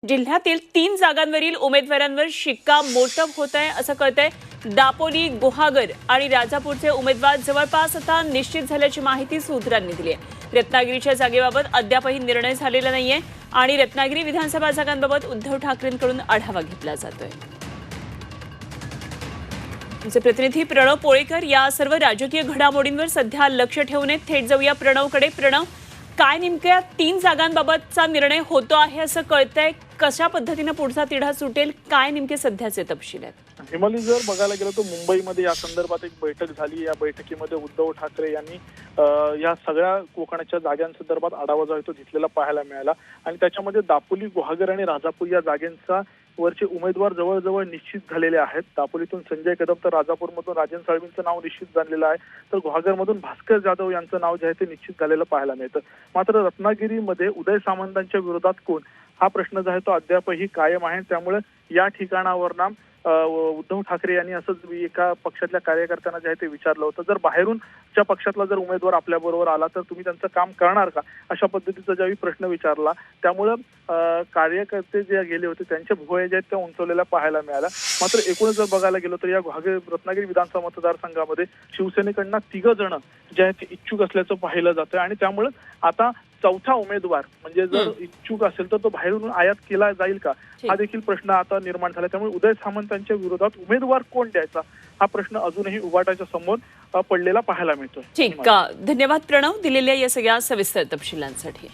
जिल्ह्यातील 3 जागांवरील उमेदवारांवर शिक्कामोर्तब होत आहे असं कळतंय। दापोली, गुहागर आणि राजापूरचे उमेदवार जवळपास आता निश्चित झाल्याची माहिती सूत्रांनी दिली आहे। रत्नागिरीच्या जागेबाबत अद्यापही निर्णय झालेला नाहीये आणि रत्नागिरी विधानसभा जागांबाबत उद्धव ठाकरेंकडून आढावा घेतला जातोय। आमचे प्रतिनिधी प्रणव पोळेकर या सर्व राजकीय घडामोडींवर सध्या लक्ष ठेवून आहेत। थेट जाऊया प्रणवकडे। प्रणव, काय नेमक्या 3 जागांबाबतचा निर्णय होतो आहे असं कळतंय? कशा पद्धतीने पुढचा तिढा सुटेल? काय नेमके सध्याचे तपशील आहेत? हिमाली, जर बघायला गेलं तर मुंबईमध्ये या संदर्भात एक बैठक झाली। या बैठकीमध्ये उद्धव ठाकरे यांनी या सगळ्या कोकणाच्या जागांसंदर्भात आढावा जो आहे तो घेतलेला पाहायला मिळाला आणि त्याच्यामध्ये दापोली, गुहागर आणि राजापूर या जागांचा वरचे उमेदवार जवळजवळ निश्चित झालेले आहेत। दापोलीतून संजय कदम तर राजापूरमधून राजन साळवींचं नाव निश्चित झालेलं आहे, तर गुहागरमधून भास्कर जाधव यांचं नाव जे आहे ते निश्चित झालेलं पाहायला मिळतं। मात्र रत्नागिरीमध्ये उदय सामंतांच्या विरोधात कोण, हा प्रश्न जो आहे तो अद्यापही कायम आहे। त्यामुळे या ठिकाणावर उद्धव ठाकरे यांनी असंच एका पक्षातल्या कार्यकर्त्यांना जे आहे ते विचारलं होतं, जर बाहेरूनच्या पक्षातला जर उमेदवार आपल्या बरोबर आला तर तुम्ही त्यांचं काम करणार का, अशा पद्धतीचा ज्यावेळी प्रश्न विचारला। त्यामुळे कार्यकर्ते जे गेले होते त्यांच्या भुवया जे आहेत त्या उंचवलेल्या पाहायला मिळाल्या। मात्र एकूणच जर बघायला गेलो तर या रत्नागिरी विधानसभा मतदारसंघामध्ये शिवसेनेकडनं 3 जण जे आहेत ते इच्छुक असल्याचं पाहिलं जातं आणि त्यामुळे आता चौथा उमेदवार म्हणजे जर इच्छुक असेल तर तो बाहेरून आयात केला जाईल का, हा देखील प्रश्न आता निर्माण झाला। त्यामुळे उदय सामंतांच्या विरोधात उमेदवार कोण द्यायचा, हा प्रश्न अजूनही उभाटाच्या समोर पडलेला पाहायला मिळतोय। ठीक, धन्यवाद प्रणव दिलेल्या या सगळ्या सविस्तर तपशिलांसाठी।